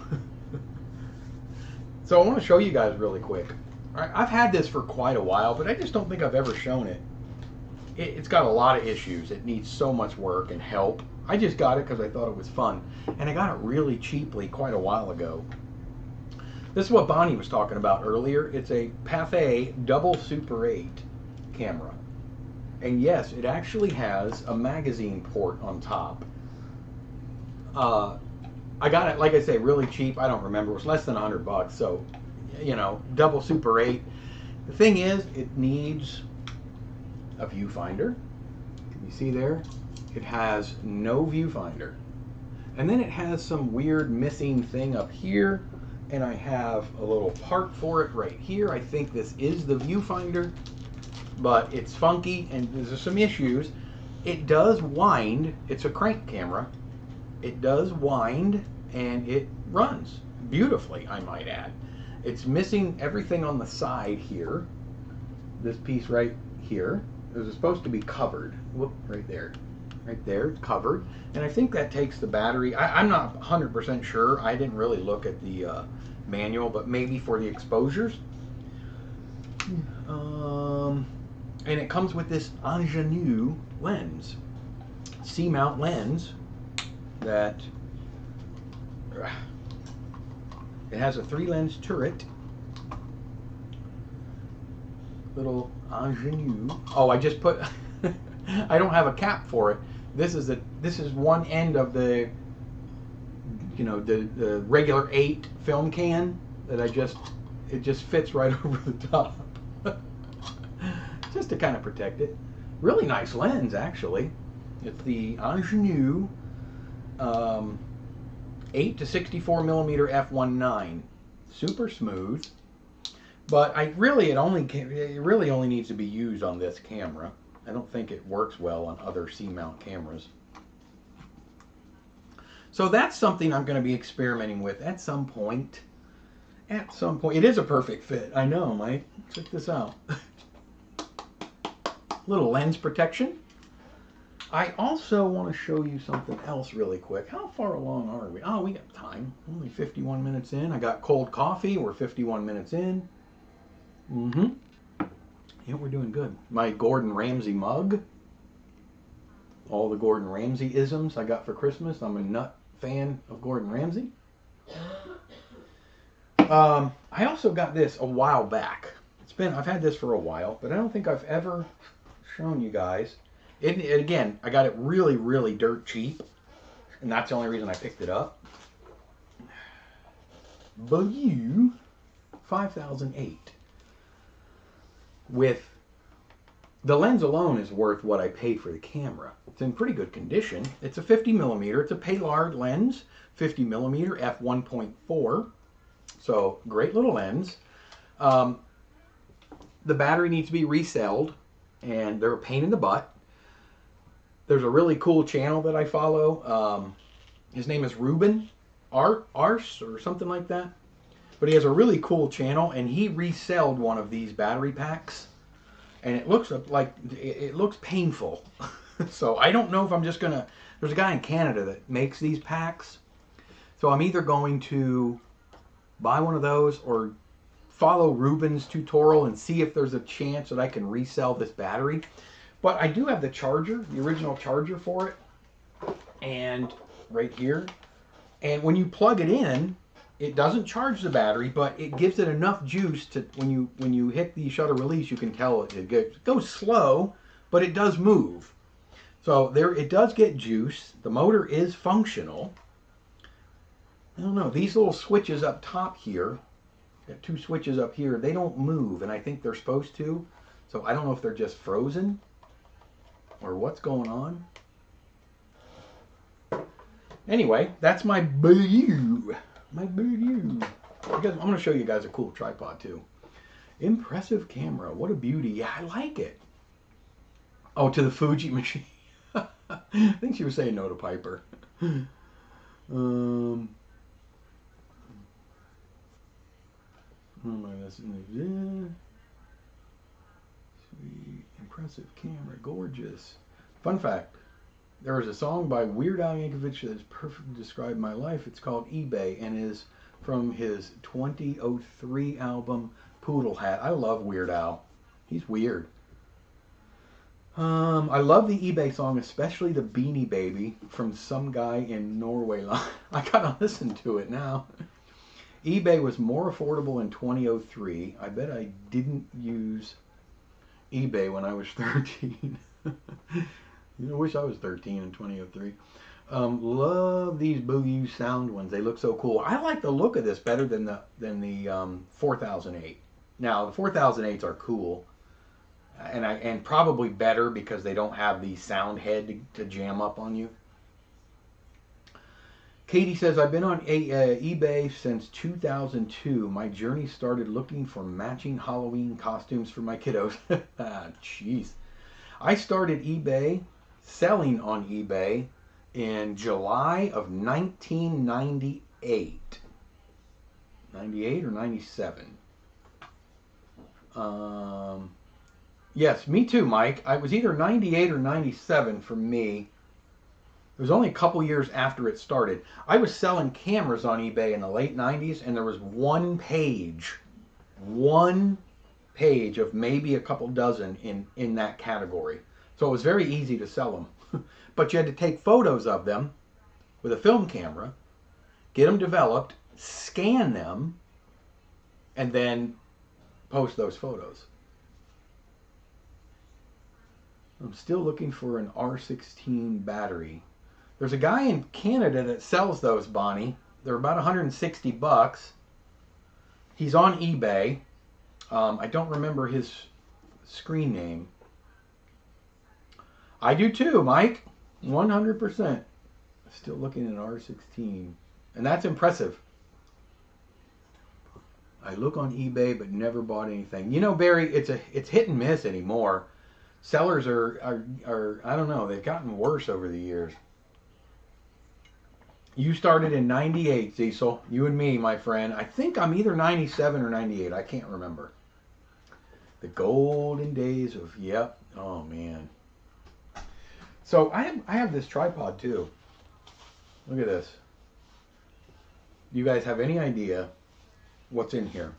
So I want to show you guys really quick. I've had this for quite a while, but I just don't think I've ever shown it. It's got a lot of issues. It needs so much work and help. I just got it because I thought it was fun. And I got it really cheaply quite a while ago. This is what Bonnie was talking about earlier. It's a Pathé double Super 8 camera. And yes, it actually has a magazine port on top. I got it, like I say, really cheap. I don't remember. It was less than $100. So, you know, double Super 8. The thing is, it needs a viewfinder. Can you see there? It has no viewfinder. And then it has some weird missing thing up here. And I have a little part for it right here. I think this is the viewfinder, but it's funky and there's some issues. It does wind. It's a crank camera. It does wind and it runs beautifully, I might add. It's missing everything on the side here. This piece right here. It was supposed to be covered. Whoop, right there. Right there, it's covered. And I think that takes the battery. I'm not 100% sure. I didn't really look at the manual, but maybe for the exposures. And it comes with this ingenue lens. C-mount lens that it has a 3-lens turret. Little ingenue. Oh, I just put I don't have a cap for it. This is one end of the, you know, the regular 8 film can that it just fits right over the top. Just to kind of protect it. Really nice lens, actually. It's the ingenue 8 to 64 millimeter f1.9. Super smooth. But it really only needs to be used on this camera. I don't think it works well on other C-mount cameras. So that's something I'm going to be experimenting with at some point. At some point. It is a perfect fit. I know, Mike. Check this out. Little lens protection. I also want to show you something else really quick. How far along are we? Oh, we got time. Only 51 minutes in. I got cold coffee. We're 51 minutes in. Yeah, we're doing good. My Gordon Ramsay mug. All the Gordon Ramsay isms I got for Christmas. I'm a nut fan of Gordon Ramsay. I also got this a while back. I've had this for a while, but I don't think I've ever shown you guys. Again, I got it really, really dirt cheap, and that's the only reason I picked it up. Bayou 5008. With the lens alone is worth what I paid for the camera. It's in pretty good condition. It's a 50 millimeter. It's a Palard lens, 50 millimeter f1.4. So great little lens. The battery needs to be reselled, and they're a pain in the butt. There's a really cool channel that I follow. His name is Ruben Ars or something like that. But he has a really cool channel, and he reselled one of these battery packs, and it looks like it looks painful. So I don't know if I'm just gonna. There's a guy in Canada that makes these packs, so I'm either going to buy one of those or follow Ruben's tutorial and see if there's a chance that I can resell this battery. But I do have the charger, the original charger for it, and right here. And when you plug it in, it doesn't charge the battery, but it gives it enough juice to when you hit the shutter release, you can tell it goes slow, but it does move. So there, it does get juice. The motor is functional. I don't know. These little switches up top here, got 2 switches up here. They don't move, and I think they're supposed to. So I don't know if they're just frozen or what's going on. Anyway, that's my Boo. My Boo. I'm going to show you guys a cool tripod too. Impressive camera. What a beauty. Yeah, I like it. Oh, to the Fuji machine. I think she was saying no to Piper. Sweet, impressive camera, gorgeous. Fun fact, there was a song by Weird Al Yankovic that has perfectly described my life. It's called eBay and is from his 2003 album Poodle Hat. I love Weird Al. He's weird. I love the eBay song, especially the Beanie Baby from some guy in Norway. I gotta listen to it now. eBay was more affordable in 2003. I bet I didn't use eBay when I was 13. I wish I was 13 in 2003. Love these Boogie sound ones. They look so cool. I like the look of this better than the 4008. Now the 4008s are cool, and probably better because they don't have the sound head to jam up on you. Katie says, I've been on eBay since 2002. My journey started looking for matching Halloween costumes for my kiddos. Jeez. I started selling on eBay in July of 1998. 98 or 97? Yes, me too, Mike. I was either 98 or 97 for me. It was only a couple years after it started. I was selling cameras on eBay in the late 90s, and there was one page of maybe a couple dozen in that category. So it was very easy to sell them. But you had to take photos of them with a film camera, get them developed, scan them, and then post those photos. I'm still looking for an R16 battery. There's a guy in Canada that sells those, Bonnie. They're about 160 bucks. He's on eBay. I don't remember his screen name. I do too, Mike. 100%. Still looking at an R16. And that's impressive. I look on eBay but never bought anything. You know, Barry, it's hit and miss anymore. Sellers are I don't know, they've gotten worse over the years. You started in 98, Cecil. You and me, my friend. I think I'm either 97 or 98. I can't remember. The golden days of, yep. Oh, man. So I have this tripod, too. Look at this. You guys have any idea what's in here?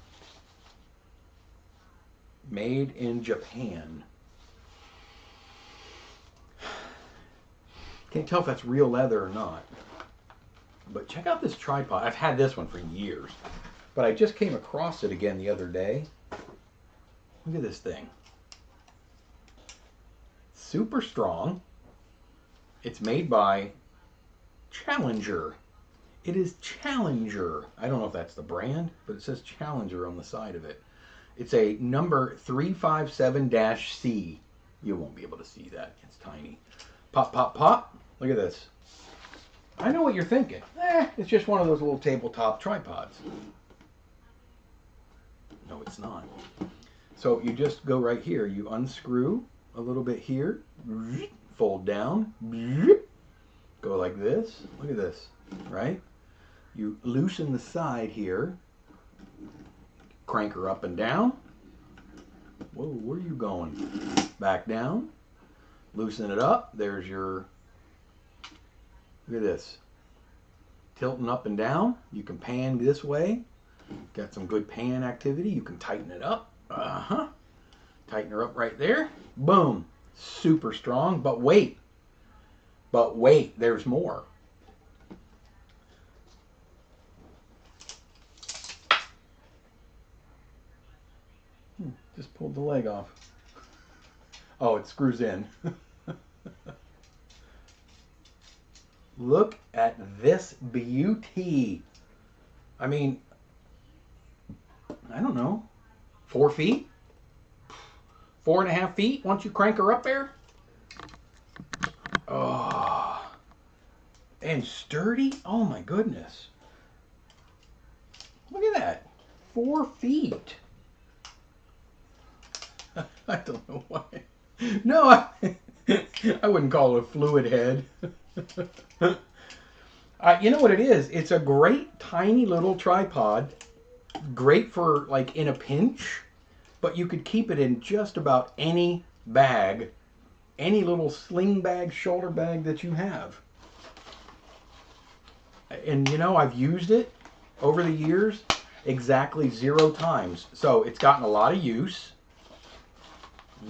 Made in Japan. Can't tell if that's real leather or not. But check out this tripod. I've had this one for years. But I just came across it again the other day. Look at this thing. Super strong. It's made by Challenger. It is Challenger. I don't know if that's the brand, but it says Challenger on the side of it. It's a number 357-C. You won't be able to see that. It's tiny. Pop, pop, pop. Look at this. I know what you're thinking. It's just one of those little tabletop tripods. No, it's not. So you just go right here. You unscrew a little bit here. Fold down. Go like this. Look at this. Right? You loosen the side here. Crank her up and down. Whoa, where are you going? Back down. Loosen it up. There's your... Look at this. Tilting up and down. You can pan this way. Got some good pan activity. You can tighten it up. Tighten her up right there. Boom. Super strong. But wait. There's more. Just pulled the leg off. Oh, it screws in. Look at this beauty. I mean, I don't know, 4 feet? 4.5 feet once you crank her up there. Oh, and sturdy. Oh my goodness. Look at that. 4 feet. I don't know why. No, I wouldn't call it a fluid head. You know what it is? It's a great tiny little tripod. Great for like in a pinch. But you could keep it in just about any bag. Any little sling bag, shoulder bag that you have. And you know, I've used it over the years exactly 0 times. So it's gotten a lot of use.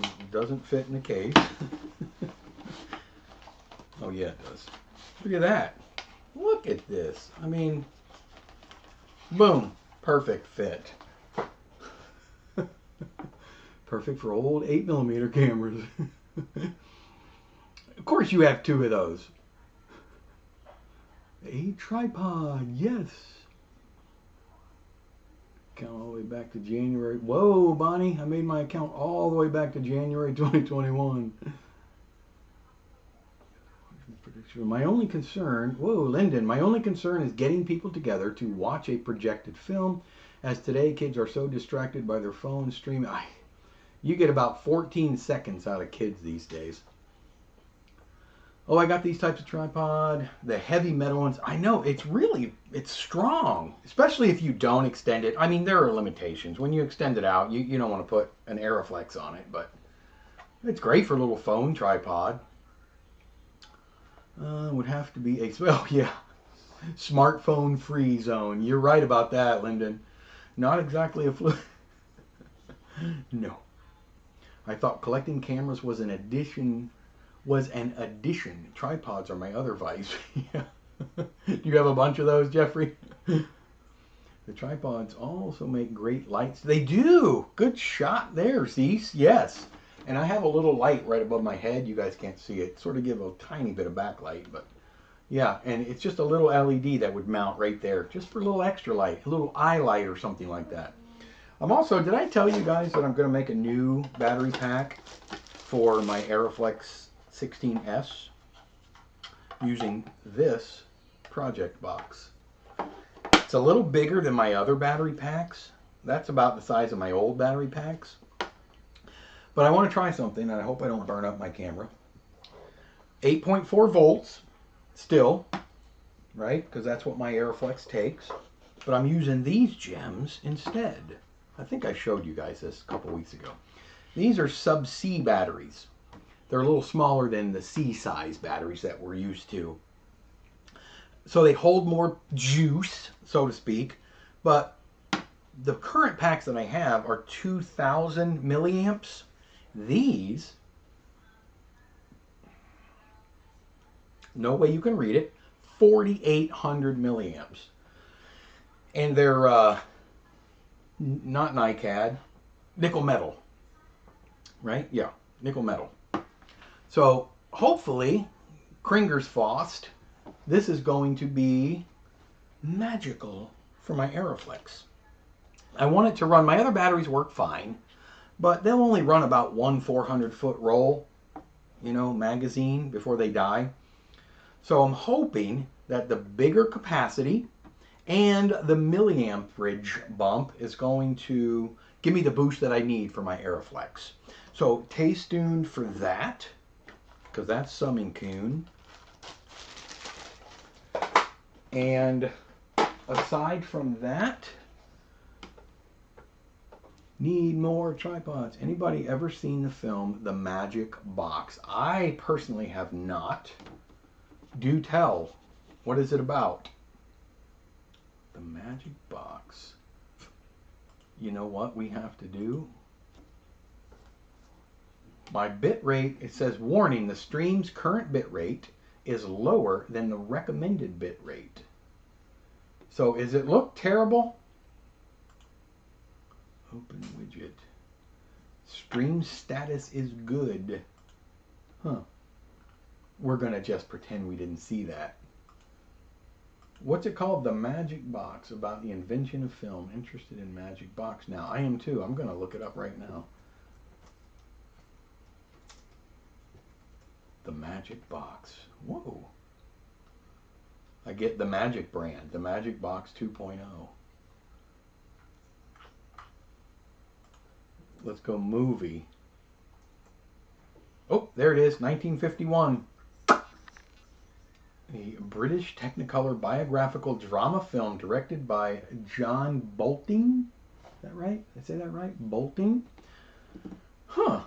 It doesn't fit in the case. Oh yeah, it does. Look at that. Look at this. I mean, boom. Perfect fit. Perfect for old 8mm cameras. Of course you have 2 of those. A tripod, yes. Count all the way back to January. Whoa, Bonnie, I made my account all the way back to January 2021. My only concern, whoa, Lyndon, my only concern is getting people together to watch a projected film, as today kids are so distracted by their phones streaming. You get about 14 seconds out of kids these days. Oh, I got these types of tripod, the heavy metal ones. I know, it's strong, especially if you don't extend it. I mean, there are limitations. When you extend it out, you don't want to put an Aeroflex on it, but it's great for a little phone tripod. Would have to be a, well, yeah, smartphone free zone. You're right about that, Lyndon. Not exactly a flu. No. I thought collecting cameras was an addition. Tripods are my other vice. Yeah. Do you have a bunch of those, Jeffrey? The tripods also make great lights. They do. Good shot there, Cease. Yes. And I have a little light right above my head. You guys can't see it. Sort of give a tiny bit of backlight, but yeah. And it's just a little LED that would mount right there, just for a little extra light, a little eye light or something like that. I'm also, did I tell you guys that I'm going to make a new battery pack for my Aeroflex 16S using this project box? It's a little bigger than my other battery packs. That's about the size of my old battery packs. But I want to try something, and I hope I don't burn up my camera. 8.4 volts, still, right? Because that's what my Aeroflex takes. But I'm using these gems instead. I think I showed you guys this a couple weeks ago. These are sub-C batteries. They're a little smaller than the C-size batteries that we're used to. So they hold more juice, so to speak. But the current packs that I have are 2,000 milliamps. These, no way you can read it, 4,800 milliamps. And they're not NiCad, nickel metal. Right? Yeah, nickel metal. So hopefully, Kringersfrost, this is going to be magical for my Aeroflex. I want it to run, my other batteries work fine, but they'll only run about one 400-foot roll, you know, magazine before they die. So I'm hoping that the bigger capacity and the milliamperage bump is going to give me the boost that I need for my Aeroflex. So stay tuned for that, because that's Summinkun. And aside from that, need more tripods. Anybody ever seen the film The Magic Box? I personally have not. Do tell. What is it about? The Magic Box. You know what we have to do? My bit rate, it says, warning, the stream's current bit rate is lower than the recommended bit rate. So does it look terrible? Open widget. Stream status is good. Huh. We're going to just pretend we didn't see that. What's it called? The Magic Box, about the invention of film. Interested in Magic Box now. I am too. I'm going to look it up right now. Magic box. Whoa. I get the Magic brand, the Magic Box 2.0. Let's go movie. Oh, there it is, 1951. A British Technicolor biographical drama film directed by John Bolting. Is that right? Did I say that right? Bolting? Huh.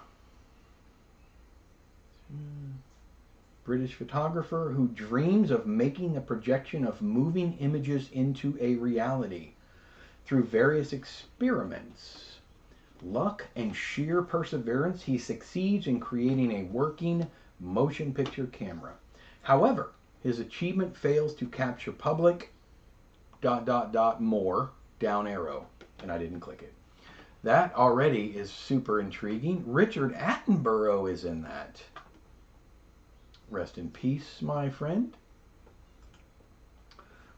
British photographer who dreams of making a projection of moving images into a reality through various experiments. Luck and sheer perseverance, he succeeds in creating a working motion picture camera. However, his achievement fails to capture public ... more down arrow. And I didn't click it. That already is super intriguing. Richard Attenborough is in that. Rest in peace, my friend.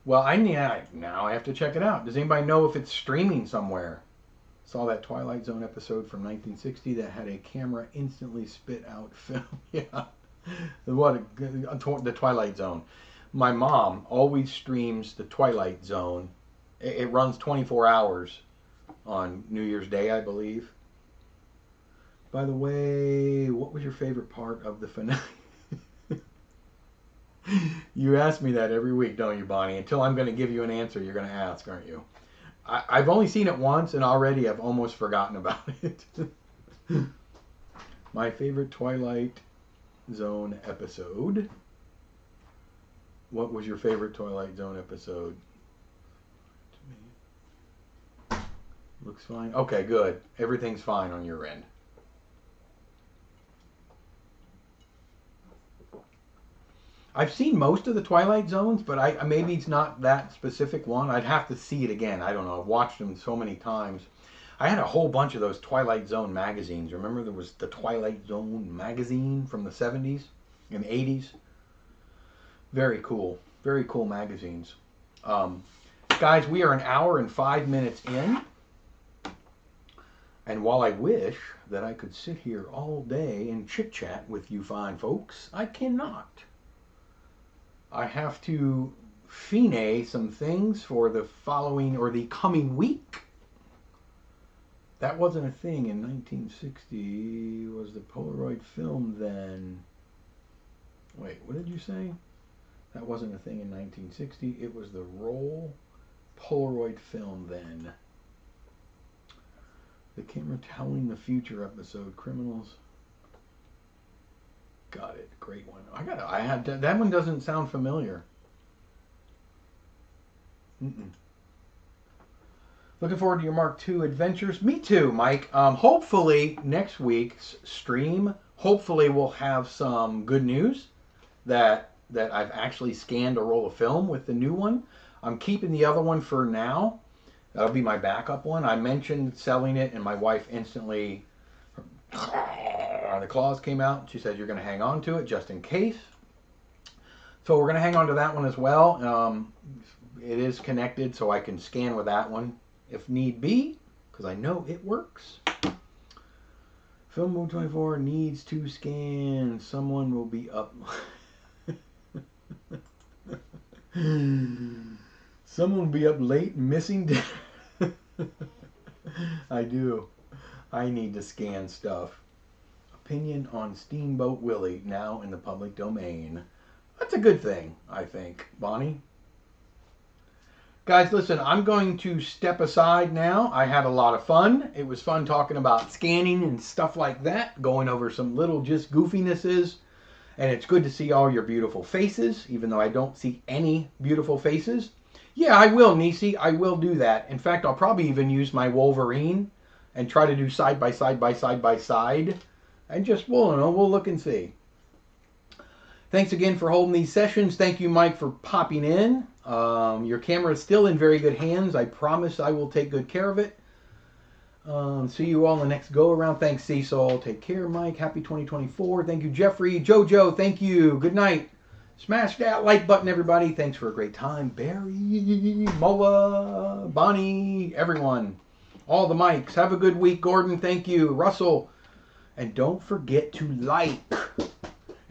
Well, now I have to check it out. Does anybody know if it's streaming somewhere? Saw that Twilight Zone episode from 1960 that had a camera instantly spit out film. Yeah. The Twilight Zone. My mom always streams the Twilight Zone. It runs 24 hours on New Year's Day, I believe. By the way, what was your favorite part of the finale? You ask me that every week, don't you, Bonnie? Until I'm going to give you an answer, you're going to ask, aren't you? I've only seen it once, and already I've almost forgotten about it. My favorite Twilight Zone episode. What was your favorite Twilight Zone episode? Looks fine. Okay, good. Everything's fine on your end. I've seen most of the Twilight Zones, but maybe it's not that specific one. I'd have to see it again. I don't know. I've watched them so many times. I had a whole bunch of those Twilight Zone magazines. Remember there was the Twilight Zone magazine from the 70s and 80s? Very cool. Very cool magazines. Guys, we are an hour and 5 minutes in. And while I wish that I could sit here all day and chit-chat with you fine folks, I cannot. I have to fine some things for the following or the coming week. That wasn't a thing in 1960. Was the Polaroid film then? Wait, what did you say? That wasn't a thing in 1960. It was the roll Polaroid film then. The Camera Telling the Future episode, Criminals. Got it. Great one. That one doesn't sound familiar. Looking forward to your Mark II adventures. Me too, Mike. Hopefully next week's stream, hopefully we'll have some good news that I've actually scanned a roll of film with the new one. I'm keeping the other one for now. That'll be my backup one. I mentioned selling it, and my wife instantly, the claws came out. She said, you're going to hang on to it just in case. So we're going to hang on to that one as well. It is connected, so I can scan with that one if need be, because I know it works. Filmboy24 needs to scan. Someone will be up. Someone will be up late missing dinner. I do. I need to scan stuff. Opinion on Steamboat Willie now in the public domain. That's a good thing, I think. Bonnie? Guys, listen, I'm going to step aside now. I had a lot of fun. It was fun talking about scanning and stuff like that, going over some little just goofinesses. And it's good to see all your beautiful faces, even though I don't see any beautiful faces. Yeah, I will, Nisi. I will do that. In fact, I'll probably even use my Wolverine and try to do side by side by side by side. And just, we'll look and see. Thanks again for holding these sessions. Thank you, Mike, for popping in. Your camera is still in very good hands. I promise I will take good care of it. See you all in the next go-around. Thanks, Cecil. Take care, Mike. Happy 2024. Thank you, Jeffrey. Jojo, thank you. Good night. Smash that like button, everybody. Thanks for a great time. Barry, Moa, Bonnie, everyone. All the mics. Have a good week. Gordon, thank you. Russell. And don't forget to like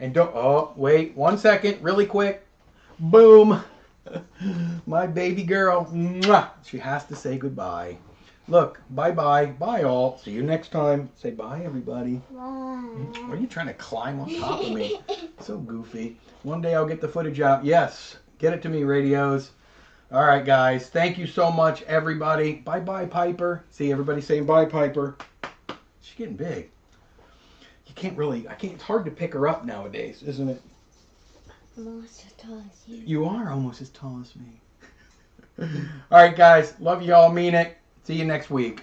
And don't, oh, wait, 1 second, really quick. Boom. My baby girl. Mwah. She has to say goodbye. Look, bye-bye. Bye, all. See you next time. Say bye, everybody. Bye. Are you trying to climb on top of me? So goofy. One day I'll get the footage out. Yes. Get it to me, radios. All right, guys. Thank you so much, everybody. Bye-bye, Piper. See, everybody saying bye, Piper. She's getting big. You can't really, it's hard to pick her up nowadays, isn't it? I'm almost as tall as you. You are almost as tall as me. All right, guys. Love you all. Mean it. See you next week.